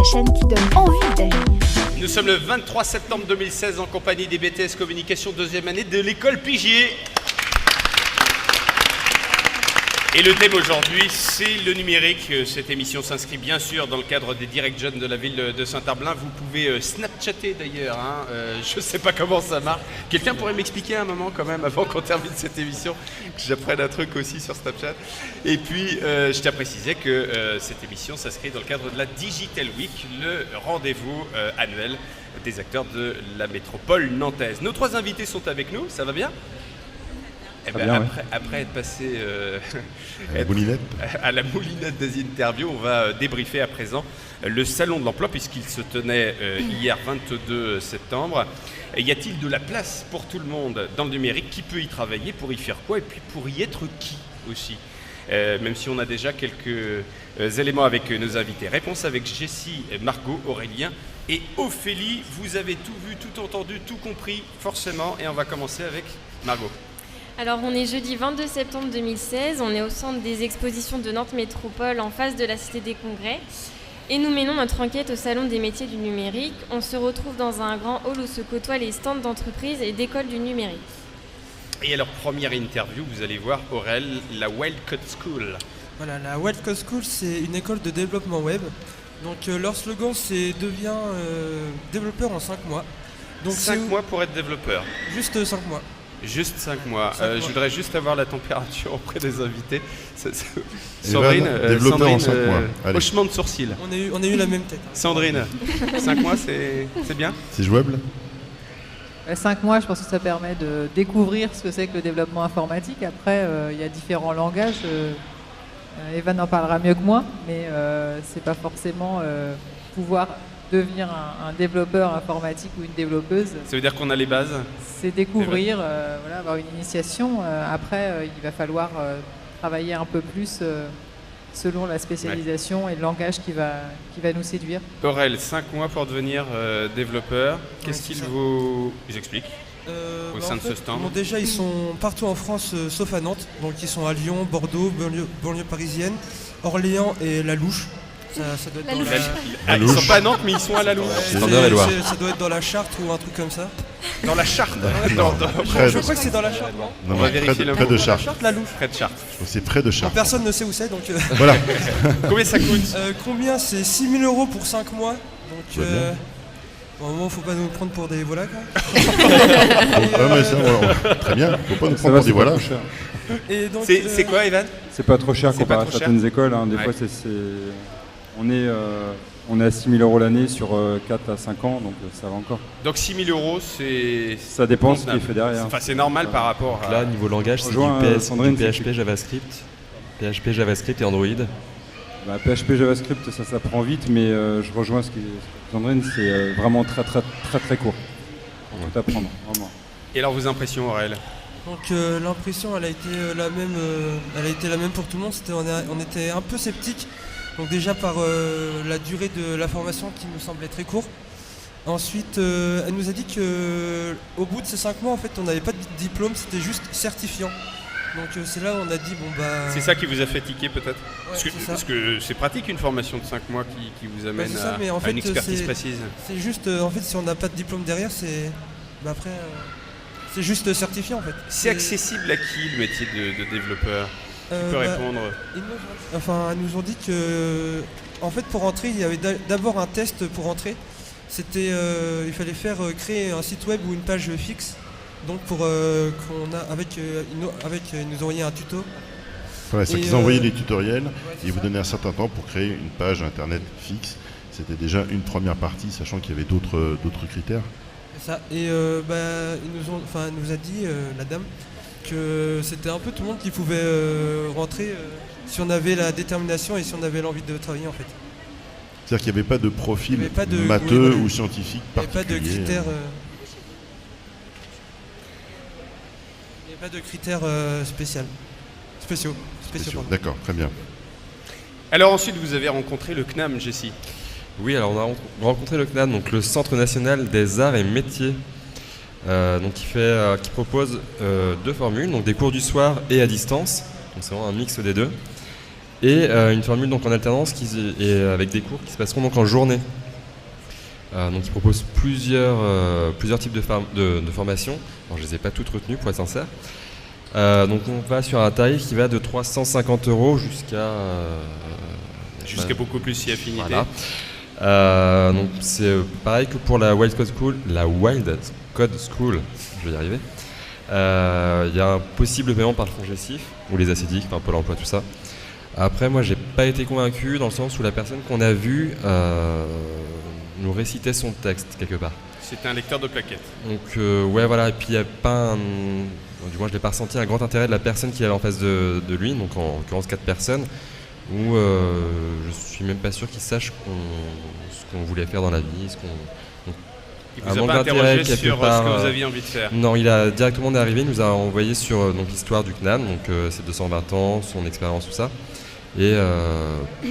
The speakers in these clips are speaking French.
la chaîne qui donne envie d'agir. Nous sommes le 23 septembre 2016 en compagnie des BTS Communication deuxième année de l'école Pigier. Et le thème aujourd'hui, c'est le numérique. Cette émission s'inscrit bien sûr dans le cadre des Direct Jeunes de la ville de Saint-Herblain. Vous pouvez snapchatter d'ailleurs, hein. Je ne sais pas comment ça marche. Quelqu'un pourrait m'expliquer un moment quand même, avant qu'on termine cette émission, que j'apprenne un truc aussi sur Snapchat. Et puis, je tiens à préciser que cette émission s'inscrit dans le cadre de la Digital Week, le rendez-vous annuel des acteurs de la métropole nantaise. Nos trois invités sont avec nous, ça va bien ? Eh ben, bien, après être passé à la moulinette des interviews, on va débriefer à présent le salon de l'emploi puisqu'il se tenait hier 22 septembre. Et y a-t-il de la place pour tout le monde dans le numérique? Qui peut y travailler? Pour y faire quoi? Et puis pour y être qui aussi? Même si on a déjà quelques éléments avec nos invités. Réponse avec Jessie, Margot, Aurélien et Ophélie. Vous avez tout vu, tout entendu, tout compris forcément. Et on va commencer avec Margot. Alors on est jeudi 22 septembre 2016, on est au centre des expositions de Nantes Métropole en face de la Cité des Congrès et nous menons notre enquête au Salon des métiers du numérique. On se retrouve dans un grand hall où se côtoient les stands d'entreprises et d'écoles du numérique. Et alors première interview, vous allez voir Aurel, la Wildcat School. Voilà, la Wildcat School c'est une école de développement web. Donc leur slogan c'est « Deviens développeur en 5 mois ». Donc 5 mois pour être développeur. Juste 5 mois. Juste 5 mois. Je voudrais juste avoir la température auprès des invités. Sandrine, développeur en 5 mois. Hochement de sourcil. On a eu la même tête. Sandrine, 5 mois c'est bien? C'est jouable? 5 mois, je pense que ça permet de découvrir ce que c'est que le développement informatique. Après, il y a différents langages. Evan en parlera mieux que moi, mais c'est pas forcément pouvoir devenir un développeur informatique ou une développeuse. Ça veut dire qu'on a les bases? C'est découvrir, voilà, avoir une initiation. Après, il va falloir travailler un peu plus selon la spécialisation et le langage qui va nous séduire. Aurel, 5 mois pour devenir développeur. Qu'est-ce qu'il vous explique au sein de ce stand? Bon, déjà, ils sont partout en France, sauf à Nantes. Donc, ils sont à Lyon, Bordeaux, banlieue parisienne, Orléans et La Louche. Ça doit être ils sont pas à Nantes, mais ils sont à la Louche. Ça doit être dans la Chartre ou un truc comme ça. Dans la Chartre. Je crois que c'est dans la Chartre. Non, on va vérifier près de Chartres. La Louche. Près de Chartres. C'est près de Chartres. Personne ne sait où c'est, donc. Voilà. Combien ça coûte? Combien? C'est 6 000 € pour 5 mois. Donc. Au moment, faut pas nous prendre pour des voilà quoi. Mais ça, très bien. Faut pas nous prendre pour des voilà. C'est quoi, Evan? C'est pas trop cher comparé à certaines écoles. Hein. Des fois, on est à 6 000 € l'année sur 4 à 5 ans, donc ça va encore. Donc 6 000 €, c'est... Ça dépend ce qui est fait derrière. Enfin, c'est normal par rapport à... Là, niveau langage, c'est du PHP, JavaScript et Android. Bah, PHP, JavaScript, ça s'apprend vite, mais je rejoins ce que Sandrine, c'est vraiment très court. On peut apprendre, vraiment. Et alors, vos impressions, Aurel? Donc l'impression, elle a été la même pour tout le monde. On était un peu sceptiques. Donc déjà par la durée de la formation qui nous semblait très courte. Ensuite, elle nous a dit que au bout de ces 5 mois, en fait, on n'avait pas de diplôme, c'était juste certifiant. Donc c'est là où on a dit bon bah. C'est ça qui vous a fait tiquer peut-être? Ouais, parce que c'est pratique une formation de 5 mois qui vous amène à une expertise précise. C'est juste en fait si on n'a pas de diplôme derrière, c'est après c'est juste certifié en fait. C'est accessible à qui le métier de développeur? Qui peut répondre? Ils nous ont dit que en fait pour rentrer, il y avait d'abord un test pour rentrer. C'était il fallait créer un site web ou une page fixe. Donc pour qu'on a ils nous envoyaient un tuto. Voilà, c'est qu'ils envoyaient des tutoriels et ils vous donnaient un certain temps pour créer une page internet fixe. C'était déjà une première partie, sachant qu'il y avait d'autres critères. C'est ça. Et elle nous a dit la dame que c'était un peu tout le monde qui pouvait rentrer si on avait la détermination et si on avait l'envie de travailler en fait. C'est-à-dire qu'il n'y avait pas de profil matheux ou scientifique particulier. Il n'y avait pas de critères. Pas de critères spéciaux. D'accord, très bien. Alors ensuite, vous avez rencontré le CNAM, Jessie. Oui, alors on a rencontré le CNAM, donc le Centre National des Arts et Métiers, qui propose 2 formules, donc des cours du soir et à distance, donc c'est vraiment un mix des deux. Et une formule donc en alternance et avec des cours qui se passeront donc en journée. Donc ils proposent plusieurs types de formations. Alors, je ne les ai pas toutes retenues pour être sincère. Donc on va sur un tarif qui va de 350 € jusqu'à beaucoup plus si affinité. Voilà. Donc c'est pareil que pour la Wild Code School, je vais y arriver. Il y a un possible paiement par le fonds GESIF ou les ACDIC, enfin Pôle emploi, tout ça. Après, moi, j'ai pas été convaincu dans le sens où la personne qu'on a vue nous récitait son texte quelque part. C'était un lecteur de plaquettes. Donc ouais, voilà. Et puis il n'y a pas du moins, je n'ai pas ressenti un grand intérêt de la personne qui avait en face de lui, donc en l'occurrence 4 personnes, où je suis même pas sûr qu'il sache ce qu'on voulait faire dans la vie, il vous a pas interrogé sur ce que vous aviez envie de faire? Non, il a directement arrivé, il nous a envoyé sur l'histoire du CNAM, donc ses 220 ans, son expérience, tout ça, et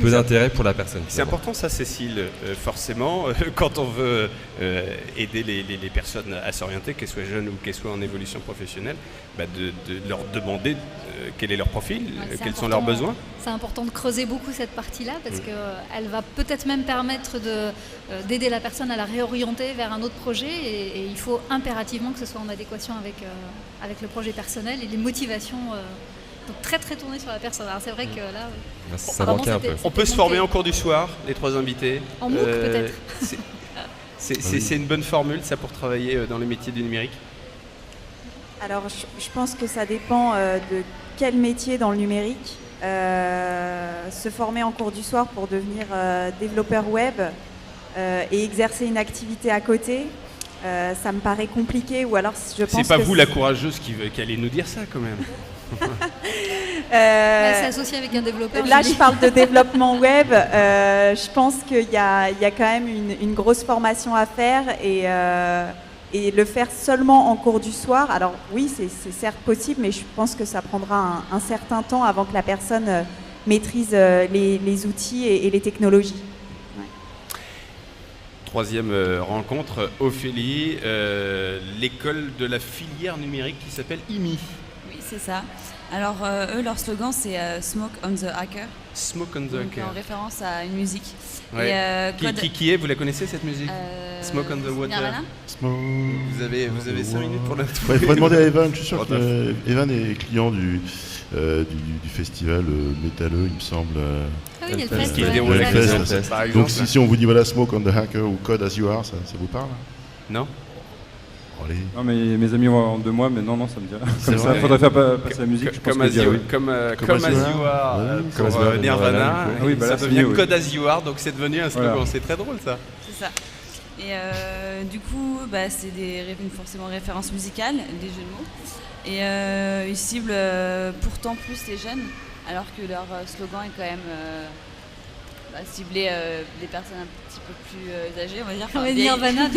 peu d'intérêt pour la personne. C'est important ça, Cécile, forcément, quand on veut aider les personnes à s'orienter, qu'elles soient jeunes ou qu'elles soient en évolution professionnelle, de leur demander quel est leur profil, quels sont leurs besoins. C'est important de creuser beaucoup cette partie-là parce qu'elle va peut-être même permettre d'aider la personne à la réorienter vers un autre projet et il faut impérativement que ce soit en adéquation avec le projet personnel et les motivations donc très très tournées sur la personne. Alors c'est vrai que là, ça manquait un peu. On peut se former en cours du soir, les 3 invités. En MOOC peut-être. C'est une bonne formule ça pour travailler dans les métiers du numérique? Alors je pense que ça dépend de quel métier dans le numérique. Se former en cours du soir pour devenir développeur web et exercer une activité à côté, ça me paraît compliqué. Ou alors je pense c'est pas vous la courageuse qui allez nous dire ça quand même. C'est associé avec un développeur. Là, je parle de développement web. Je pense qu'il y a quand même une grosse formation à faire et le faire seulement en cours du soir. Alors oui, c'est certes possible, mais je pense que ça prendra un certain temps avant que la personne maîtrise les outils et les technologies. Ouais. Troisième rencontre, Ophélie, l'école de la filière numérique qui s'appelle IMI. Oui, c'est ça. Alors eux, leur slogan c'est Smoke on the Hacker. Smoke on the Hacker. En référence à une musique. Ouais. Et qui est, vous la connaissez cette musique? Smoke on the Water. Vous avez 5 minutes pour la trouver. Il faudrait demander à Evan, je suis sûr que Evan est client du festival métalleux, il me semble. Ah oui, il y a le fest. Qui se déroule avec les autres, par exemple. Donc si on vous dit voilà Smoke on the Hacker ou Code as You Are, ça vous parle? Non. Allez. Non, mais mes amis ont de moi, mais non, ça me dit rien. Comme ça, il faudrait faire passer la musique. Comme As You Are pour Nirvana, ça devient Code As You Are, donc c'est devenu un slogan. Voilà. C'est très drôle ça. C'est ça. Et du coup, c'est forcément références musicales, des jeux de mots. Et ils ciblent pourtant plus les jeunes, alors que leur slogan est quand même cibler des personnes un petit peu plus âgées, on va dire. Enfin, Nirvana,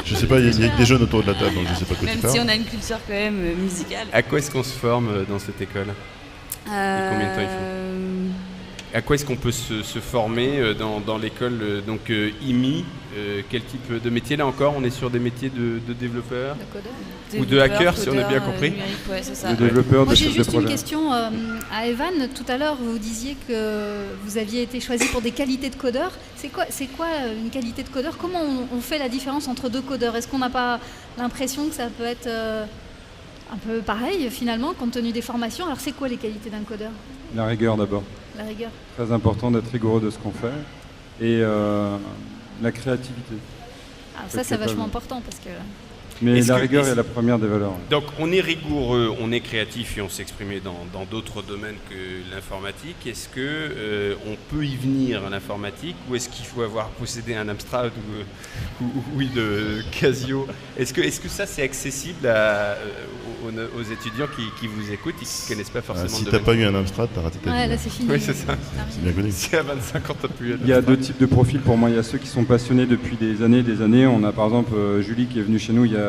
je sais pas, il y a des jeunes autour de la table, donc je sais pas quoi tu parles. Même si on a une culture quand même musicale. À quoi est-ce qu'on se forme dans cette école? Et combien de temps il faut? À quoi est-ce qu'on peut se former dans l'école donc IMI? Quel type de métier? Là encore, on est sur des métiers de développeurs ou de hackers, si on a bien compris. Ouais, c'est ça. De développeurs, moi, j'ai juste une question à Evan. Tout à l'heure, vous disiez que vous aviez été choisi pour des qualités de codeur. C'est quoi une qualité de codeur? Comment on fait la différence entre deux codeurs? Est-ce qu'on n'a pas l'impression que ça peut être un peu pareil finalement, compte tenu des formations? Alors c'est quoi les qualités d'un codeur? La rigueur d'abord. La rigueur. Très important d'être rigoureux de ce qu'on fait. Et la créativité. Alors ça c'est vachement important parce que... Mais la rigueur est la première des valeurs. Donc on est rigoureux, on est créatif et on s'exprimait dans d'autres domaines que l'informatique. Est-ce que on peut y venir à l'informatique ou est-ce qu'il faut avoir possédé un Amstrad ou de Casio? Est-ce que ça c'est accessible aux étudiants qui vous écoutent et qui ne connaissent pas forcément si le t'as domaine? pas eu un Amstrad, t'as raté ta vie. Ouais, là c'est fini. Oui, c'est ça. C'est bien connu. C'est à 25 ans, t'as plus. Il y a deux types de profils pour moi. Il y a ceux qui sont passionnés depuis des années. On a par exemple Julie qui est venue chez nous il y a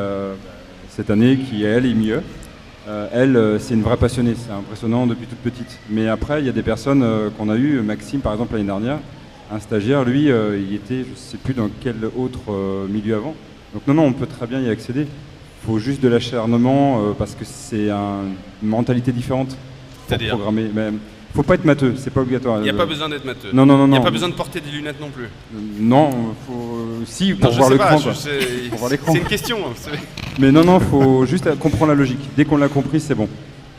cette année, qui elle est mieux. Elle, c'est une vraie passionnée, c'est impressionnant depuis toute petite. Mais après, il y a des personnes qu'on a eues, Maxime par exemple l'année dernière, un stagiaire, lui, il était, je ne sais plus dans quel autre milieu avant. Donc non, on peut très bien y accéder. Il faut juste de l'acharnement parce que c'est une mentalité différente pour programmer. Il Faut pas être matheux, c'est pas obligatoire. Il n'y a pas besoin d'être matheux. Non, non, non. Il n'y a non. pas besoin de porter des lunettes non plus. Non, faut... si, pour Non, voir je sais l'écran. pas, quoi. Pour voir l'écran. C'est une question. Hein, Mais non, non, faut juste comprendre la logique. Dès qu'on l'a compris, c'est bon.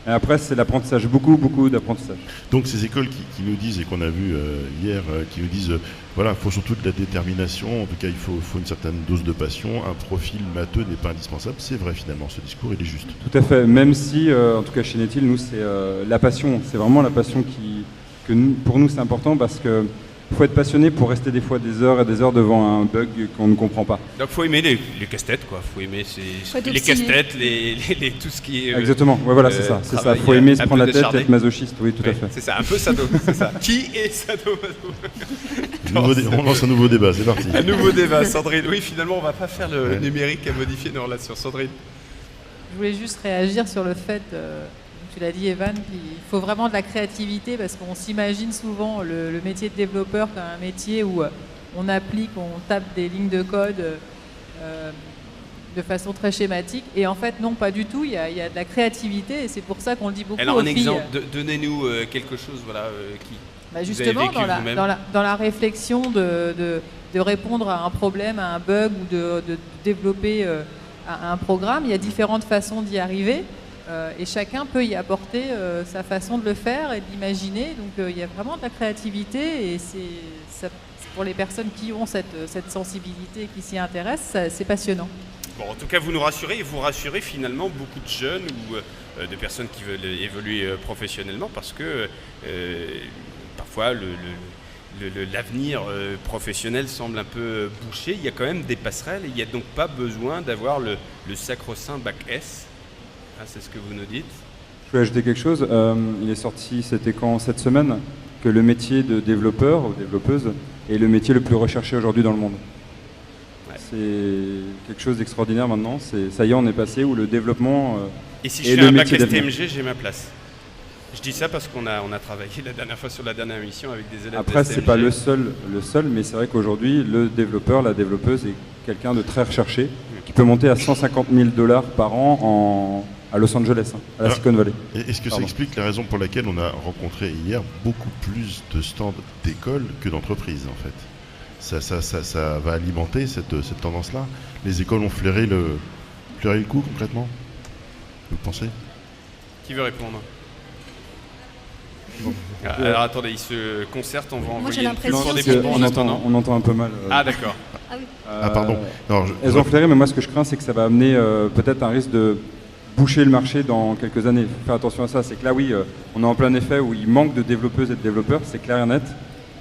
Et après, c'est l'apprentissage, beaucoup d'apprentissage. Donc ces écoles qui nous disent, et qu'on a vu hier, qui nous disent, voilà, il faut surtout de la détermination, en tout cas il faut une certaine dose de passion, un profil matheux n'est pas indispensable, c'est vrai finalement, ce discours il est juste. Tout à fait, même si, en tout cas chez Netil, nous, c'est la passion, c'est vraiment la passion pour nous c'est important parce que il faut être passionné pour rester des fois des heures et des heures devant un bug qu'on ne comprend pas. Donc faut aimer les casse-têtes, quoi. Faut aimer les casse-têtes, tout ce qui est. Exactement. Ouais, voilà, c'est ça. C'est ça. Faut aimer se prendre la tête, être masochiste. Oui, tout à fait. C'est ça. Un peu sado. C'est ça. Qui est sado? On lance un nouveau débat. C'est parti. Un nouveau débat, Sandrine. Oui, finalement, on va pas faire le numérique à modifier nos relations. Sandrine. Je voulais juste réagir sur le fait. Tu l'as dit, Evan, qu'il faut vraiment de la créativité parce qu'on s'imagine souvent le métier de développeur comme un métier où on applique, on tape des lignes de code de façon très schématique. Et en fait, non, pas du tout. Il y a de la créativité et c'est pour ça qu'on le dit beaucoup Alors, aux un filles. exemple, donnez-nous quelque chose qui justement, dans la réflexion de répondre à un problème, à un bug ou de développer un programme, il y a différentes façons d'y arriver. Et chacun peut y apporter sa façon de le faire et de l'imaginer. Donc il y a vraiment de la créativité et c'est pour les personnes qui ont cette sensibilité et qui s'y intéressent, c'est passionnant. Bon, en tout cas, vous nous rassurez et vous rassurez finalement beaucoup de jeunes ou de personnes qui veulent évoluer professionnellement parce que parfois l'avenir professionnel semble un peu bouché. Il y a quand même des passerelles et il n'y a donc pas besoin d'avoir le sacro-saint bac S. Ah, c'est ce que vous nous dites. Je peux ajouter quelque chose. Il est sorti, c'était quand, cette semaine, que le métier de développeur ou développeuse est le métier le plus recherché aujourd'hui dans le monde. Ouais. C'est quelque chose d'extraordinaire maintenant. Ça y est, on est passé où le développement et si je fais un bac STMG, j'ai ma place. Je dis ça parce qu'on a travaillé la dernière fois sur la dernière émission avec des élèves. Après, c'est pas le seul, mais c'est vrai qu'aujourd'hui, le développeur, la développeuse est quelqu'un de très recherché qui peut monter à 150 000 $ par an à Los Angeles, à la Silicon Valley. Est-ce que ça explique la raison pour laquelle on a rencontré hier beaucoup plus de stands d'écoles que d'entreprises en fait? Ça va alimenter cette tendance-là. Les écoles ont flairé le coup concrètement. Vous pensez? Qui veut répondre? Bon. Alors attendez, ils se concertent, on va envoyer une pub sur des bonbons en attendant. On entend un peu mal. Ah d'accord. Pardon. Non, elles ont flairé, mais moi ce que je crains c'est que ça va amener peut-être un risque de boucher le marché dans quelques années. Il faut faire attention à ça. C'est que là oui, on est en plein effet où il manque de développeuses et de développeurs, c'est clair et net.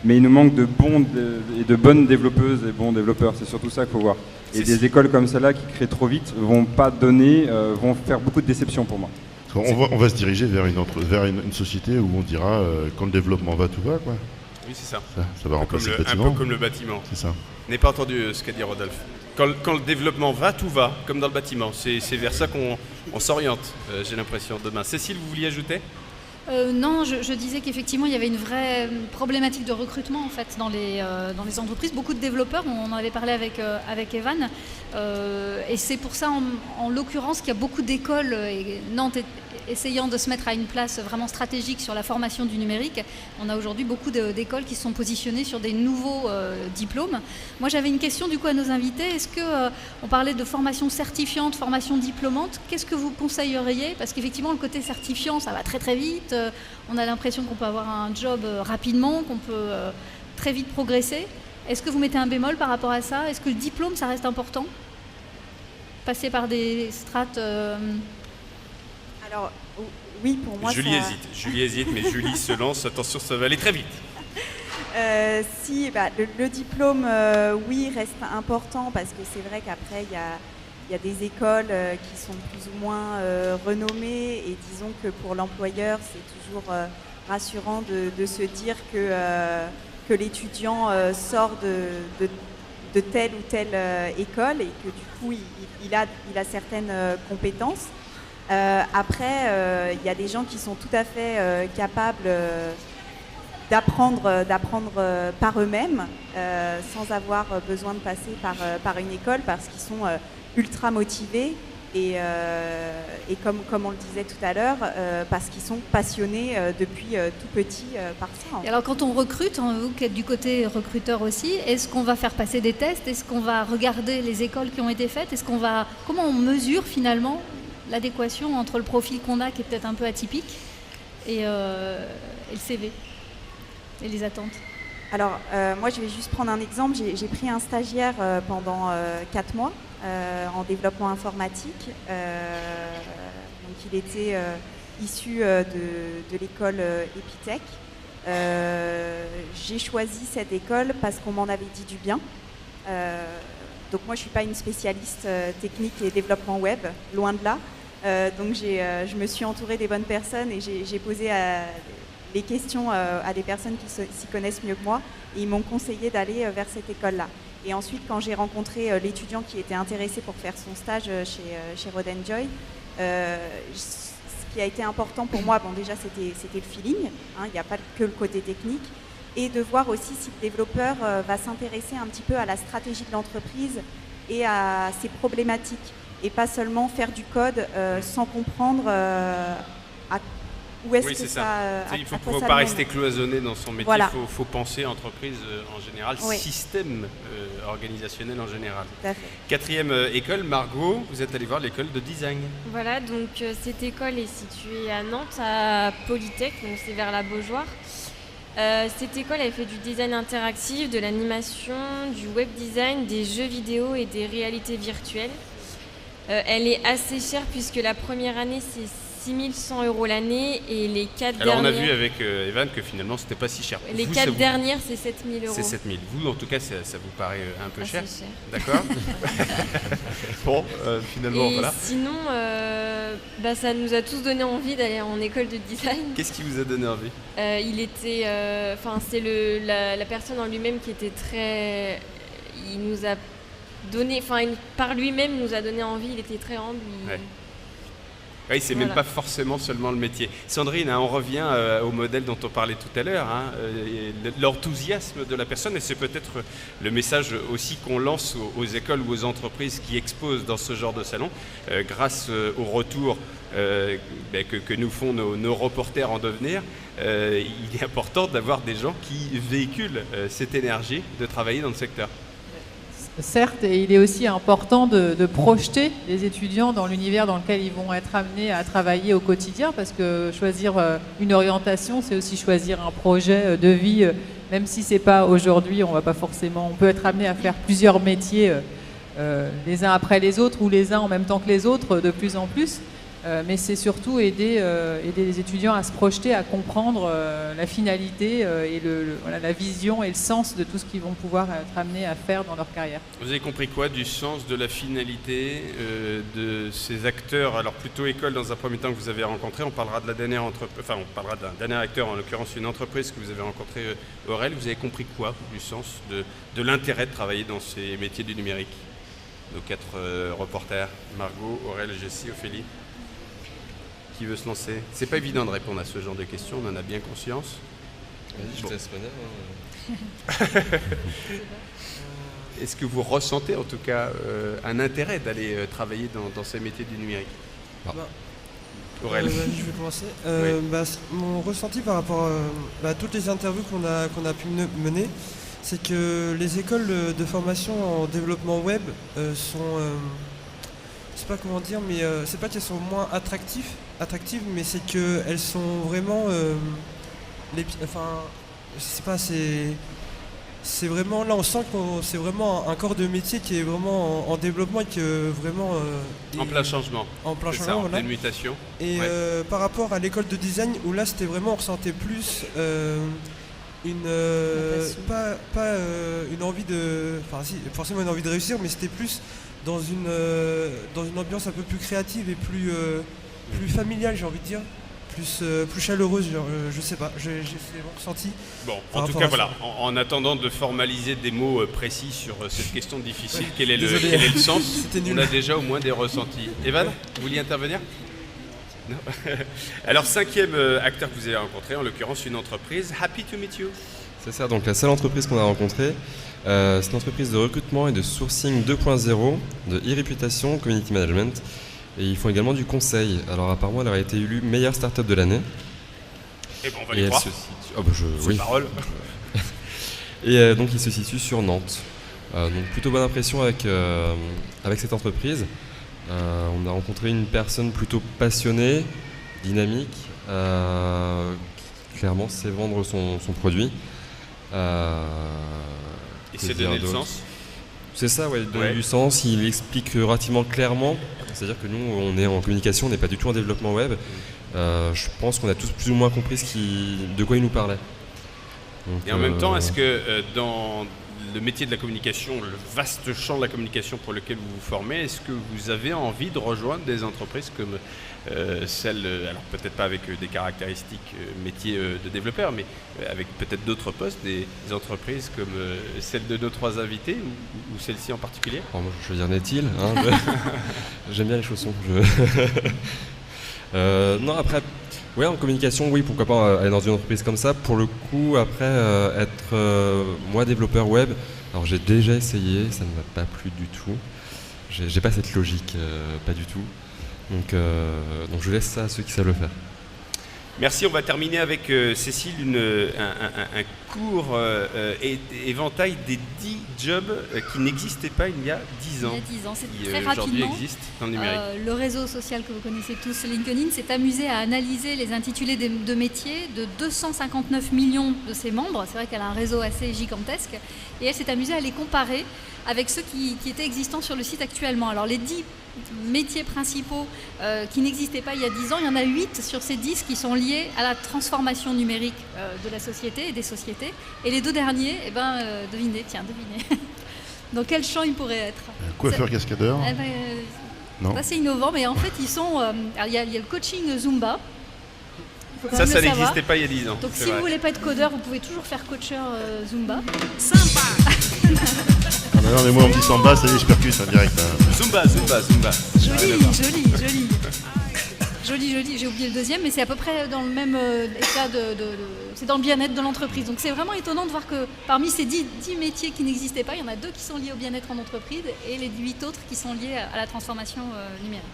Mais il nous manque de bonnes développeuses et bons développeurs. C'est surtout ça qu'il faut voir. Et des écoles comme celle-là qui créent trop vite vont faire beaucoup de déceptions pour moi. On va se diriger vers une société où on dira quand le développement va, tout va, quoi. Oui, c'est ça. Ça va remplacer le bâtiment. Un peu comme le bâtiment. C'est ça. Je n'ai pas entendu ce qu'a dit Rodolphe. Quand le développement va, tout va, comme dans le bâtiment. C'est vers ça qu'on s'oriente, j'ai l'impression, demain. Cécile, vous vouliez ajouter ? Non, je disais qu'effectivement, il y avait une vraie problématique de recrutement en fait dans les entreprises. Beaucoup de développeurs, on en avait parlé avec Evan, et c'est pour ça, en l'occurrence, qu'il y a beaucoup d'écoles, Nantes essayant de se mettre à une place vraiment stratégique sur la formation du numérique. On a aujourd'hui beaucoup d'écoles qui sont positionnées sur des nouveaux diplômes. Moi, j'avais une question du coup à nos invités. Est-ce que on parlait de formation certifiante, formation diplômante? Qu'est-ce que vous conseilleriez? Parce qu'effectivement, le côté certifiant, ça va très très vite. On a l'impression qu'on peut avoir un job rapidement, qu'on peut très vite progresser. Est-ce que vous mettez un bémol par rapport à ça? Est-ce que le diplôme, ça reste important? Passer par des strates Alors, oui, pour moi, Julie hésite, mais Julie se lance. Attention, ça va aller très vite. Le diplôme, oui, reste important parce que c'est vrai qu'après, il y a des écoles qui sont plus ou moins renommées et disons que pour l'employeur, c'est toujours rassurant de se dire que l'étudiant sort de telle ou telle école et que du coup, il a certaines compétences. Après, il y a des gens qui sont tout à fait capables d'apprendre par eux-mêmes sans avoir besoin de passer par une école parce qu'ils sont ultra motivés Et comme on le disait tout à l'heure, parce qu'ils sont passionnés depuis tout petit par ça. Et alors quand on recrute, vous qui êtes du côté recruteur aussi, est-ce qu'on va faire passer des tests? Est-ce qu'on va regarder les écoles qui ont été faites? Comment on mesure finalement l'adéquation entre le profil qu'on a, qui est peut-être un peu atypique, et le CV et les attentes? Alors, moi, je vais juste prendre un exemple. J'ai pris un stagiaire pendant 4 mois en développement informatique. Donc, il était issu de l'école Epitech. J'ai choisi cette école parce qu'on m'en avait dit du bien. Donc, moi, je ne suis pas une spécialiste technique et développement web, loin de là. Donc, je me suis entourée des bonnes personnes et j'ai posé les questions à des personnes qui s'y connaissent mieux que moi, et ils m'ont conseillé d'aller vers cette école-là. Et ensuite, quand j'ai rencontré l'étudiant qui était intéressé pour faire son stage chez Rodenjoy, ce qui a été important pour moi, bon, déjà c'était le feeling, hein, il n'y a pas que le côté technique, et de voir aussi si le développeur va s'intéresser un petit peu à la stratégie de l'entreprise et à ses problématiques, et pas seulement faire du code sans comprendre où est-ce que ça... Il ne faut pas rester cloisonné dans son métier, voilà. Il faut penser entreprise en général, oui. Système organisationnel en général. Tout à fait. 4e école, Margot, vous êtes allée voir l'école de design. Voilà, donc cette école est située à Nantes, à Polytech, donc c'est vers la Beaujoire. Cette école, elle fait du design interactif, de l'animation, du web design, des jeux vidéo et des réalités virtuelles. Elle est assez chère puisque la première année, c'est 6 100 € l'année et les 4 dernières... Alors on a vu avec Evan que finalement c'était pas si cher. Les 4 dernières, c'est 7 000 €. C'est 7 000. Vous, en tout cas, ça vous paraît un peu cher. Cher. D'accord. Bon, finalement, et voilà. Sinon, ça nous a tous donné envie d'aller en école de design. Qu'est-ce qui vous a donné envie? C'est la personne en lui-même qui était très... Il nous a donné... par lui-même, nous a donné envie. Il était très humble. Ouais. Oui, c'est même pas forcément seulement le métier. Sandrine, on revient au modèle dont on parlait tout à l'heure, l'enthousiasme de la personne, et c'est peut-être le message aussi qu'on lance aux écoles ou aux entreprises qui exposent dans ce genre de salon, grâce au retour que nous font nos reporters en devenir. Il est important d'avoir des gens qui véhiculent cette énergie de travailler dans le secteur. Certes, et il est aussi important de projeter les étudiants dans l'univers dans lequel ils vont être amenés à travailler au quotidien, parce que choisir une orientation, c'est aussi choisir un projet de vie, même si c'est pas aujourd'hui, on peut être amené à faire plusieurs métiers les uns après les autres ou les uns en même temps que les autres de plus en plus. Mais c'est surtout aider les étudiants à se projeter, à comprendre la finalité et la vision et le sens de tout ce qu'ils vont pouvoir être amenés à faire dans leur carrière. Vous avez compris quoi du sens, de la finalité de ces acteurs? Alors plutôt école dans un premier temps que vous avez rencontré. On parlera de la dernière on parlera d'un dernier acteur, en l'occurrence une entreprise que vous avez rencontrée, Aurel. Vous avez compris quoi du sens, de l'intérêt de travailler dans ces métiers du numérique? Nos 4 reporters, Margot, Aurel, Jessie, Ophélie. Qui veut se lancer? C'est pas évident de répondre à ce genre de questions, on en a bien conscience. Vas-y, je te laisse venir. Est-ce que vous ressentez en tout cas un intérêt d'aller travailler dans ces métiers du numérique? Aurel. Je vais commencer. Oui. Mon ressenti par rapport à toutes les interviews qu'on a pu mener, c'est que les écoles de formation en développement web sont... je sais pas comment dire, mais c'est pas qu'elles sont moins attractives, mais c'est qu'elles sont vraiment... je sais pas, c'est vraiment... Là, on sent que c'est vraiment un corps de métier qui est vraiment en développement et que vraiment... en plein changement. En plein changement, voilà. En pleine mutation. Et par rapport à l'école de design, où là, c'était vraiment, on ressentait plus... pas une envie de... Enfin, si, forcément une envie de réussir, mais c'était plus... dans une ambiance un peu plus créative et plus familiale, j'ai envie de dire, plus chaleureuse, je sais pas, j'ai fait mon ressenti. Bon, en tout cas, voilà, en attendant de formaliser des mots précis sur cette question difficile, quel est le sens, on a déjà au moins des ressentis. Evan, vous vouliez intervenir? Non. Alors, 5e acteur que vous avez rencontré, en l'occurrence une entreprise, Happy to meet you. C'est ça, donc la seule entreprise qu'on a rencontrée, c'est une entreprise de recrutement et de sourcing 2.0, de e-réputation, community management. Et ils font également du conseil. Alors apparemment, elle aurait été élue meilleure start-up de l'année. Et bon, on va les croire. Oui. Parole. Et donc, ils se situent sur Nantes. Donc plutôt bonne impression avec cette entreprise. On a rencontré une personne plutôt passionnée, dynamique, qui clairement sait vendre son produit. Et c'est donner le sens. C'est ça, ouais, donner du sens. Il explique relativement clairement. C'est-à-dire que nous, on est en communication, on n'est pas du tout en développement web. Je pense qu'on a tous plus ou moins compris de quoi il nous parlait. Donc, et en même temps, est-ce que dans le métier de la communication, le vaste champ de la communication pour lequel vous vous formez, est-ce que vous avez envie de rejoindre des entreprises comme celles, alors peut-être pas avec des caractéristiques métier de développeur, mais avec peut-être d'autres postes, des entreprises comme celle de nos 3 invités ou celle-ci en particulier? Moi, je veux dire Netil, j'aime bien les chaussons. Non, après, ouais, en communication, oui, pourquoi pas aller dans une entreprise comme ça. Pour le coup, après, être moi développeur web, alors j'ai déjà essayé, ça ne m'a pas plu du tout. J'ai pas cette logique, pas du tout. Donc je laisse ça à ceux qui savent le faire. Merci, on va terminer avec Cécile un court éventail des 10 jobs qui n'existaient pas il y a 10 ans. Il y a 10 ans, c'est qui, très rapidement. Aujourd'hui existent dans le numérique. Le réseau social que vous connaissez tous, LinkedIn, s'est amusé à analyser les intitulés de métiers de 259 millions de ses membres. C'est vrai qu'elle a un réseau assez gigantesque. Et elle s'est amusée à les comparer avec ceux qui étaient existants sur le site actuellement. Alors les 10 métiers principaux qui n'existaient pas il y a 10 ans, il y en a 8 sur ces 10 qui sont liés à la transformation numérique de la société et des sociétés. Et les 2 derniers, devinez. Dans quel champ ils pourraient être? Coiffeur cascadeur? Non. C'est innovant, mais en fait ils sont... il y a le coaching Zumba. Ça n'existait pas il y a 10 ans. Donc si vous voulez pas être codeur, vous pouvez toujours faire coacheur Zumba. Non, mais moi on me dit samba, ça y est, je percute en direct. Zumba. Joli, j'ai oublié le deuxième, mais c'est à peu près dans le même état c'est dans le bien-être de l'entreprise. Donc c'est vraiment étonnant de voir que parmi ces 10 métiers qui n'existaient pas, il y en a 2 qui sont liés au bien-être en entreprise et les 8 autres qui sont liés à la transformation numérique.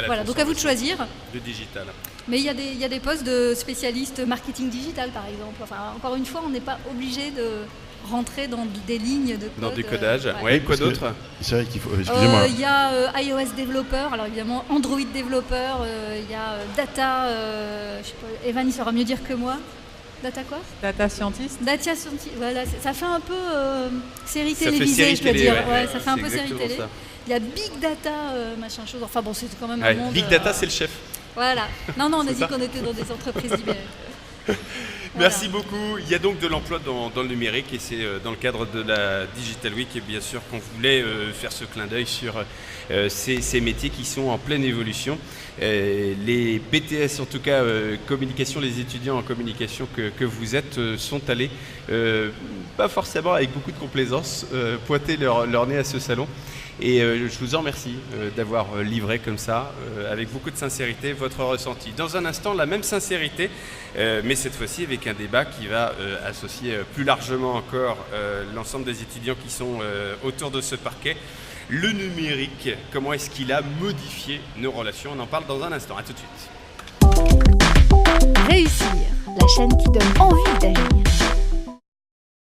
Voilà, donc à vous de choisir. Le digital. Mais il y a des postes de spécialistes marketing digital par exemple. Enfin, encore une fois, on n'est pas obligé de rentrer dans des lignes de code. Dans du codage, ouais. Quoi d'autre? C'est vrai qu'il faut... Excusez-moi. Il y a iOS développeur, alors évidemment Android développeur, il y a data, je sais pas, Evan il saura mieux dire que moi. Data quoi? Data scientist. Data scientist, voilà, ça fait un peu série télévisée, je peux dire. Ouais, ça fait un peu série télé. Ça. Il y a Big Data, machin chose, enfin bon, c'est quand même un monde... Big Data, c'est le chef. Voilà. Non, on a dit qu'on était dans des entreprises libérées. Merci beaucoup. Il y a donc de l'emploi dans le numérique et c'est dans le cadre de la Digital Week et bien sûr qu'on voulait faire ce clin d'œil sur ces métiers qui sont en pleine évolution. Les BTS, en tout cas communication, les étudiants en communication que vous êtes sont allés, pas forcément avec beaucoup de complaisance, pointer leur nez à ce salon. Et je vous en remercie d'avoir livré comme ça, avec beaucoup de sincérité, votre ressenti. Dans un instant, la même sincérité, mais cette fois-ci avec un débat qui va associer plus largement encore l'ensemble des étudiants qui sont autour de ce parquet. Le numérique, comment est-ce qu'il a modifié nos relations? On en parle dans un instant. À tout de suite. Réussir, la chaîne qui donne envie d'agir.